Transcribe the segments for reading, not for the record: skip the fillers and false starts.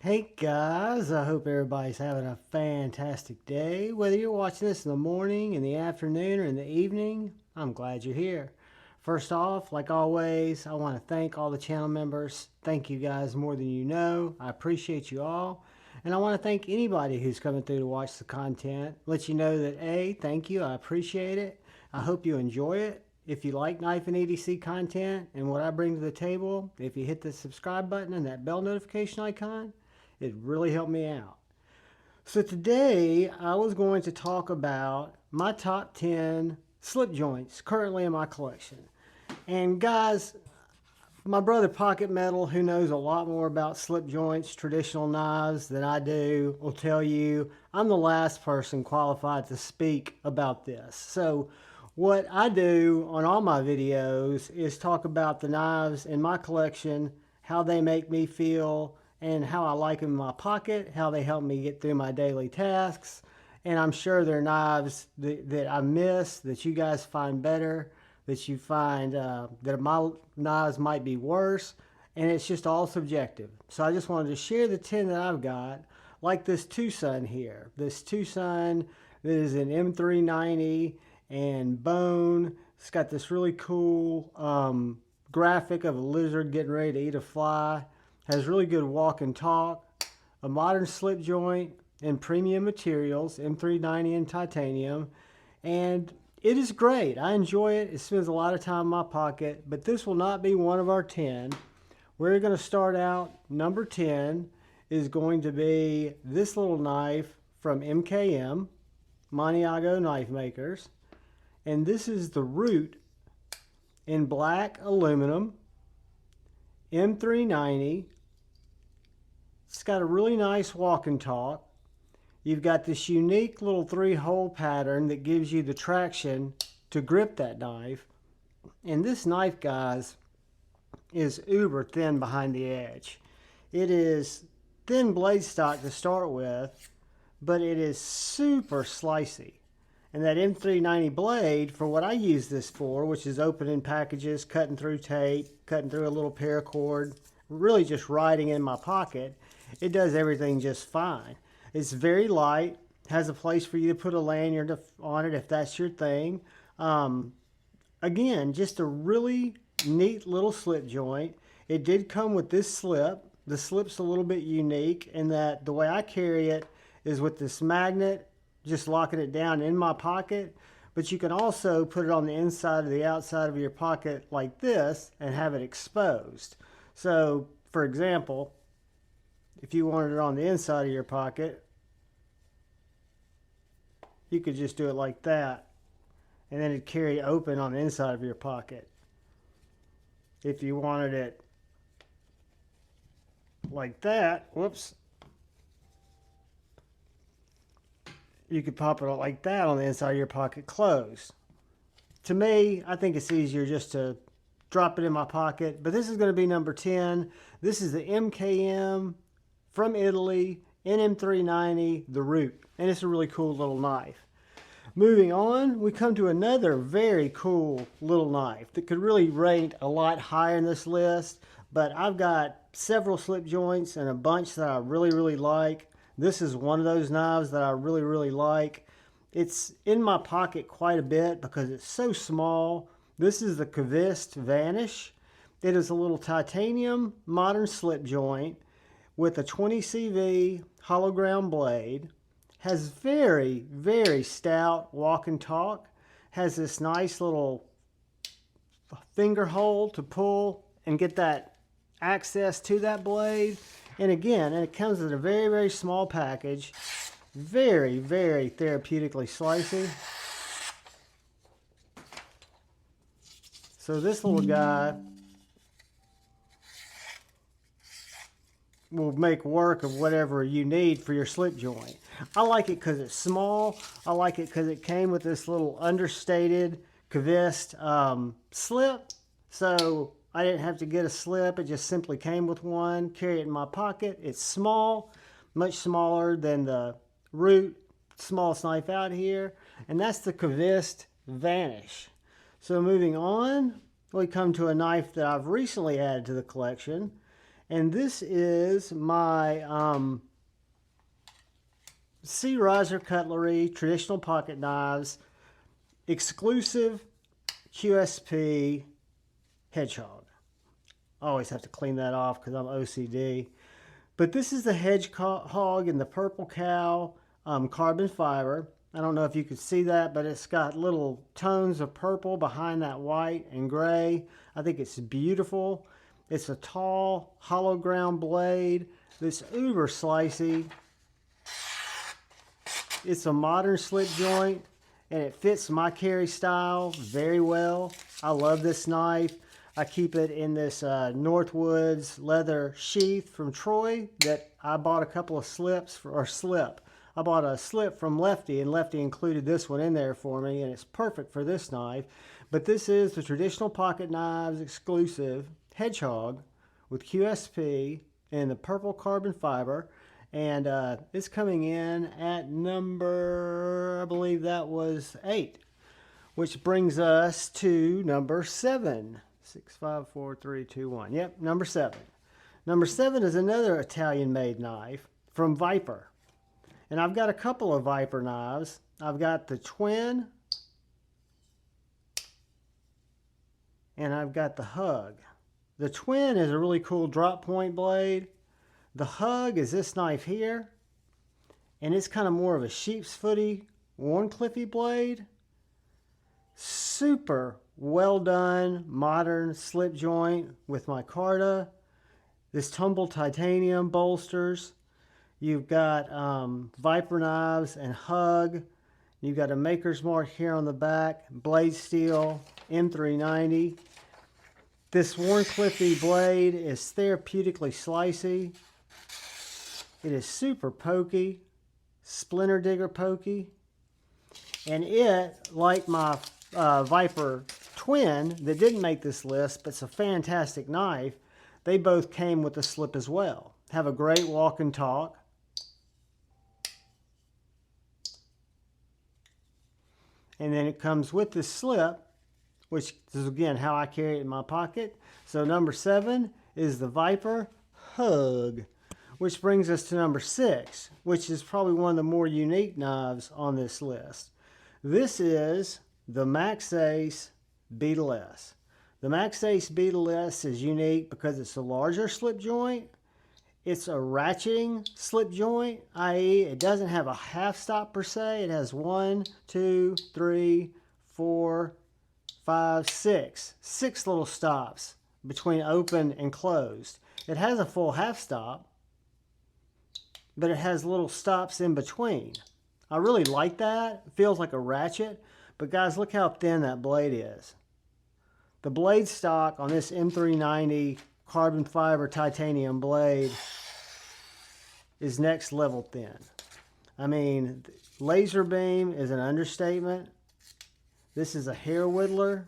Hey guys, I hope everybody's having a fantastic day. Whether you're watching this in the morning, in the afternoon, or in the evening, I'm glad you're here. First off, like always, I want to thank all the channel members. Thank you guys more than you know. I appreciate you all. And I want to thank anybody who's coming through to watch the content. Let you know that A, thank you, I appreciate it. I hope you enjoy it. If you like knife and EDC content and what I bring to the table, if you hit the subscribe button and that bell notification icon, it really helped me out. So today I was going to talk about my top 10 slip joints currently in my collection. And guys, my brother Pocket Metal, who knows a lot more about slip joints, traditional knives than I do, will tell you I'm the last person qualified to speak about this. So what I do on all my videos is talk about the knives in my collection, how they make me feel, and how I like them in my pocket, how they help me get through my daily tasks. And I'm sure they're knives that I miss, that you guys find better, that you find that my knives might be worse, and it's just all subjective. So I just wanted to share the 10 that I've got, like this Tucson here. This Tucson that is an M390 and bone. It's got this really cool graphic of a lizard getting ready to eat a fly. Has really good walk and talk, a modern slip joint in premium materials, M390 in titanium, and it is great. I enjoy it. It spends a lot of time in my pocket, but this will not be one of our 10. We're going to start out, number 10 is going to be this little knife from MKM, Maniago Knife Makers, and this is the Root in black aluminum, M390. It's got a really nice walk and talk. You've got this unique little 3-hole pattern that gives you the traction to grip that knife. And this knife, guys, is uber thin behind the edge. It is thin blade stock to start with, but it is super slicey. And that M390 blade, for what I use this for, which is opening packages, cutting through tape, cutting through a little paracord, really just riding in my pocket, it does everything just fine. It's very light, has a place for you to put a lanyard on it if that's your thing. Again, just a really neat little slip joint. It did come with this slip. The slip's a little bit unique in that the way I carry it is with this magnet, just locking it down in my pocket. But you can also put it on the inside or the outside of your pocket like this and have it exposed. So, for example, if you wanted it on the inside of your pocket, you could just do it like that, and then it'd carry open on the inside of your pocket. If you wanted it like that, whoops, you could pop it like that on the inside of your pocket closed. To me, I think it's easier just to drop it in my pocket, but this is going to be number 10. This is the MKM from Italy, NM390, the Root, and it's a really cool little knife. Moving on, we come to another very cool little knife that could really rate a lot higher in this list, but I've got several slip joints and a bunch that I really like. This is one of those knives that I really like. It's in my pocket quite a bit because it's so small. This is the Qvist Vanish. It is a little titanium modern slip joint with a 20 CV hollow ground blade. Has very stout walk and talk. Has this nice little finger hole to pull and get that access to that blade. And again, it comes in a very small package. Very therapeutically slicey. So this little guy will make work of whatever you need for your slip joint. I like it because it's small. I like it because it came with this little understated Qvist slip. So I didn't have to get a slip. It just simply came with one. Carry it in my pocket. It's small, much smaller than the Root, smallest knife out here. And that's the Qvist Vanish. So moving on, we come to a knife that I've recently added to the collection. And this is my Sea Riser Cutlery Traditional Pocket Knives Exclusive QSP Hedgehog. I always have to clean that off because I'm OCD. But this is the Hedgehog in the purple cow carbon fiber. I don't know if you can see that, but it's got little tones of purple behind that white and gray. I think it's beautiful. It's a tall, hollow ground blade that's uber slicey. It's a modern slip joint, and it fits my carry style very well. I love this knife. I keep it in this Northwoods leather sheath from Troy that I bought a couple of slips for, or slip. I bought a slip from Lefty, and Lefty included this one in there for me, and it's perfect for this knife. But this is the Traditional Pocket Knives Exclusive Hedgehog with QSP and the purple carbon fiber. And it's coming in at number, I believe that was 8, which brings us to number 7. 6, 5, 4, 3, 2, 1. Yep, number 7. Number 7 is another Italian-made knife from Viper. And I've got a couple of Viper knives. I've got the Twin, and I've got the Hug. The Twin is a really cool drop point blade. The Hug is this knife here, and it's kind of more of a sheep's footy, Warncliffy blade. Super well done, modern slip joint with micarta. This tumbled titanium bolsters. You've got Viper knives and Hug. You've got a maker's mark here on the back, blade steel, M390. This Warncliffy blade is therapeutically slicey. It is super pokey, splinter digger pokey. And it, like my Viper Twin that didn't make this list, but it's a fantastic knife, they both came with a slip as well. Have a great walk and talk. And then it comes with this slip, which is again how I carry it in my pocket. So number 7 is the Viper Hug, which brings us to number 6, which is probably one of the more unique knives on this list. This is the Maxace Beetle S. The Maxace Beetle S is unique because it's a larger slip joint. It's a ratcheting slip joint, i.e. it doesn't have a half stop per se. It has 1, 2, 3, 4, 5, 6. 6 little stops between open and closed. It has a full half stop, but it has little stops in between. I really like that. It feels like a ratchet. But guys, look how thin that blade is. The blade stock on this M390 carbon fiber titanium blade is next level thin. I mean, laser beam is an understatement. This is a hair whittler.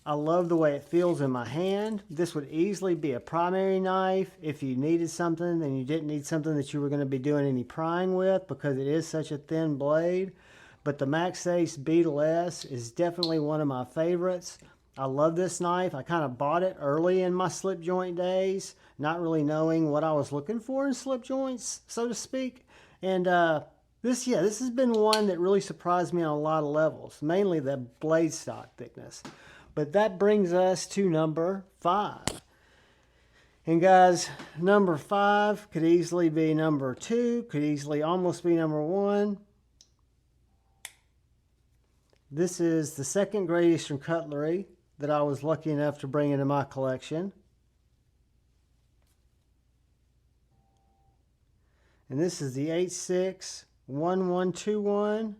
I love the way it feels in my hand. This would easily be a primary knife if you needed something and you didn't need something that you were going to be doing any prying with because it is such a thin blade. But the Maxace Beetle S is definitely one of my favorites. I love this knife. I kind of bought it early in my slip joint days, not really knowing what I was looking for in slip joints, so to speak. And this has been one that really surprised me on a lot of levels, mainly the blade stock thickness. But that brings us to number 5. And guys, number 5 could easily be number 2, could easily almost be number 1. This is the second Great Eastern Cutlery that I was lucky enough to bring into my collection. And this is the 861121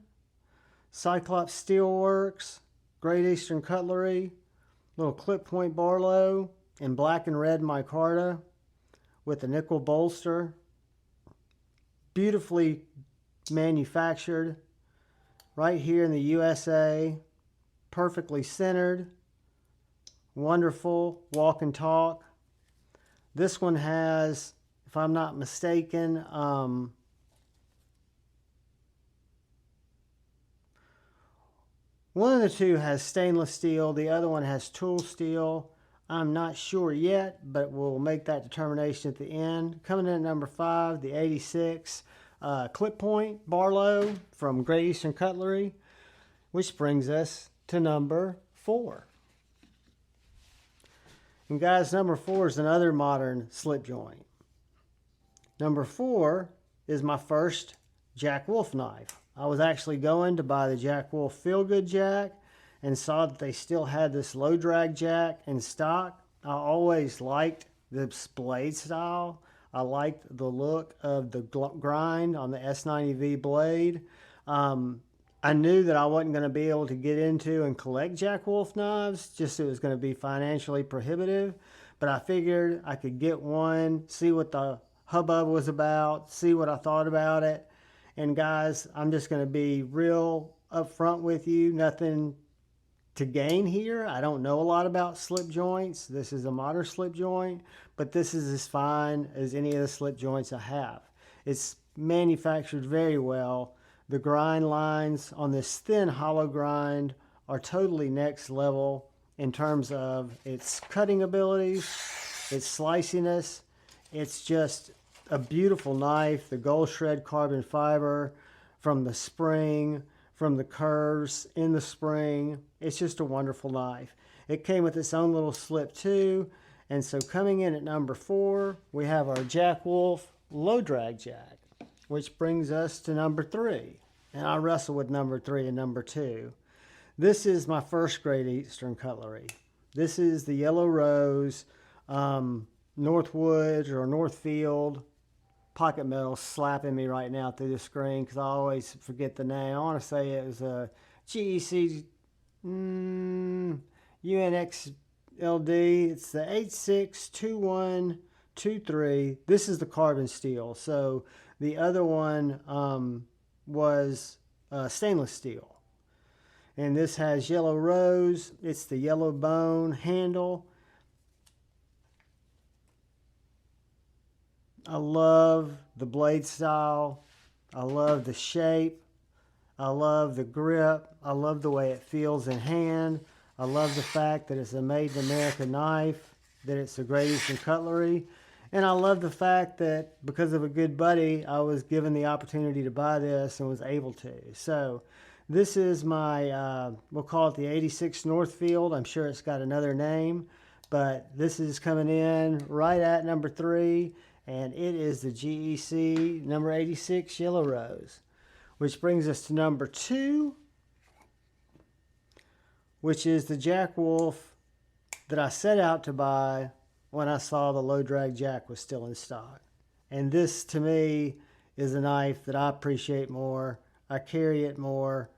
Cyclops Steelworks Great Eastern Cutlery, little clip point Barlow in black and red micarta with a nickel bolster. Beautifully manufactured right here in the USA. Perfectly centered. Wonderful walk and talk. This one has, if I'm not mistaken, one of the two has stainless steel. The other one has tool steel. I'm not sure yet, but we'll make that determination at the end. Coming in at number 5, the 86 Clip Point Barlow from Great Eastern Cutlery, which brings us to number 4. And guys, number 4 is another modern slip joint. Number 4 is my first Jack Wolf knife. I was actually going to buy the Jack Wolf Feel Good Jack and saw that they still had this low drag jack in stock. I always liked the blade style. I liked the look of the grind on the S90V blade. I knew that I wasn't going to be able to get into and collect Jack Wolf knives, just it was going to be financially prohibitive. But I figured I could get one, see what the hubbub was about, see what I thought about it. And guys, I'm just going to be real upfront with you. Nothing to gain here. I don't know a lot about slip joints. This is a modern slip joint, but this is as fine as any of the slip joints I have. It's manufactured very well. The grind lines on this thin hollow grind are totally next level in terms of its cutting abilities, its sliciness. It's just a beautiful knife. The gold shred carbon fiber from the spring, from the curves in the spring. It's just a wonderful knife. It came with its own little slip too. And so coming in at number 4, we have our Jack Wolf low drag jack, which brings us to number 3. And I wrestle with number 3 and number 2. This is my first Great Eastern Cutlery. This is the Yellow Rose Northwood or Northfield pocket metal slapping me right now through the screen because I always forget the name. I want to say it was a GEC UNXLD. It's the 862123. This is the carbon steel. So the other one was stainless steel. And this has Yellow Rose. It's the yellow bone handle. I love the blade style. I love the shape. I love the grip. I love the way it feels in hand. I love the fact that it's a made-in-America knife, that it's a Great Eastern Cutlery. And I love the fact that because of a good buddy, I was given the opportunity to buy this and was able to. So this is my, we'll call it the 86 Northfield. I'm sure it's got another name, but this is coming in right at number 3. And it is the GEC number 86 Yellow Rose, which brings us to number 2, which is the Jack Wolf that I set out to buy when I saw the low drag jack was still in stock. And this to me is a knife that I appreciate more. I carry it more.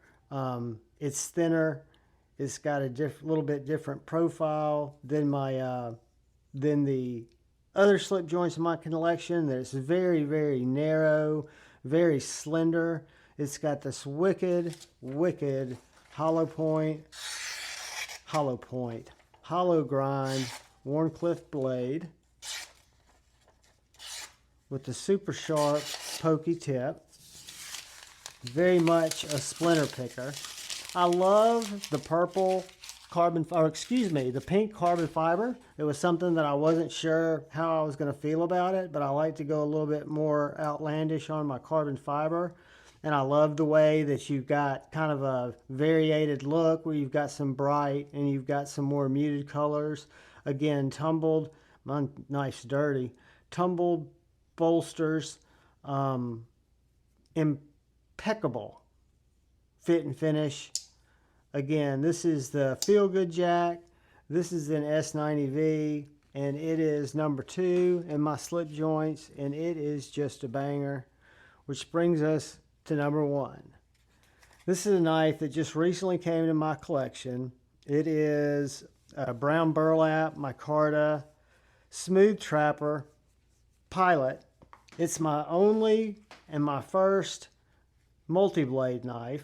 It's thinner. It's got a little bit different profile than my than the other slip joints in my collection. That's very, very narrow, very slender. It's got this wicked hollow grind Warncliffe blade with the super sharp pokey tip. Very much a splinter picker. I love the purple carbon, or excuse me, the pink carbon fiber. It was something that I wasn't sure how I was going to feel about it, but I like to go a little bit more outlandish on my carbon fiber. And I love the way that you've got kind of a variated look where you've got some bright and you've got some more muted colors. Again, tumbled, my knife's dirty, tumbled bolsters, impeccable fit and finish. Again, this is the Feel Good Jack. This is an S90V, and it is number 2 in my slip joints, and it is just a banger, which brings us to number 1. This is a knife that just recently came into my collection. It is a brown burlap micarta smooth trapper pilot. It's my only and my first multi-blade knife.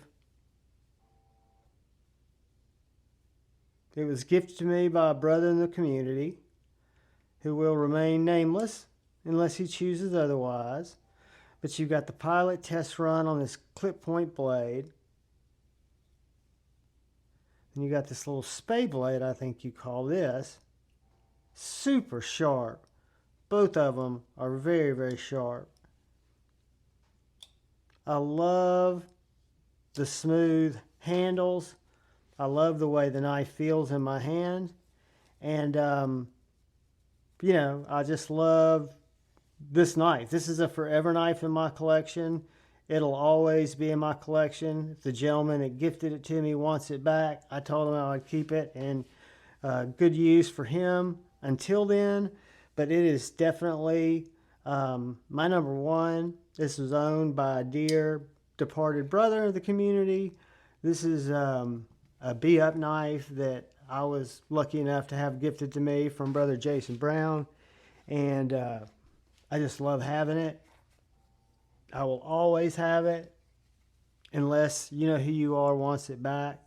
It was gifted to me by a brother in the community who will remain nameless unless he chooses otherwise. But you've got the pilot test run on this clip point blade. And you got this little spay blade, I think you call this. super sharp. Both of them are very, very sharp. I love the smooth handles. I love the way the knife feels in my hand. And, you know, I just love this knife. This is a forever knife in my collection. It'll always be in my collection. If the gentleman that gifted it to me wants it back, I told him I would keep it in good use for him until then. But it is definitely my number one. This was owned by a dear departed brother of the community. This is a be-up knife that I was lucky enough to have gifted to me from Brother Jason Brown. And I just love having it. I will always have it unless you know who you are wants it back.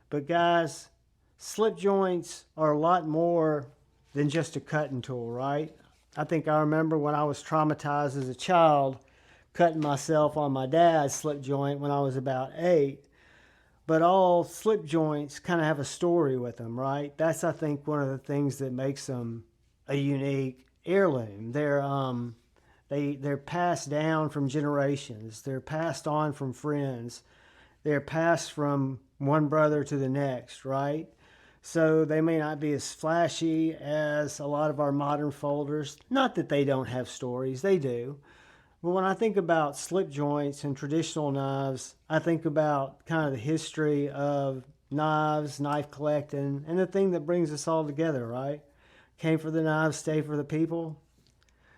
But guys, slip joints are a lot more than just a cutting tool, right? I think I remember when I was traumatized as a child, cutting myself on my dad's slip joint when I was about 8. But all slip joints kind of have a story with them, right? That's, I think, one of the things that makes them a unique heirloom. They're passed down from generations. They're passed on from friends. They're passed from one brother to the next, right? So they may not be as flashy as a lot of our modern folders. Not that they don't have stories, they do. But when I think about slip joints and traditional knives, I think about kind of the history of knives, knife collecting, and the thing that brings us all together, right? Came for the knives, stay for the people.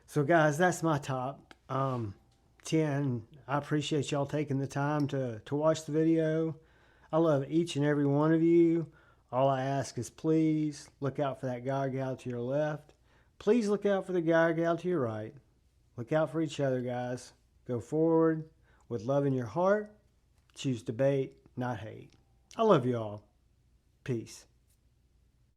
So guys, that's my top 10. I appreciate y'all taking the time to watch the video. I love each and every one of you. All I ask is please look out for that guy or gal to your left. Please look out for the guy or gal to your right. Look out for each other, guys. Go forward with love in your heart. Choose debate, not hate. I love you all. Peace.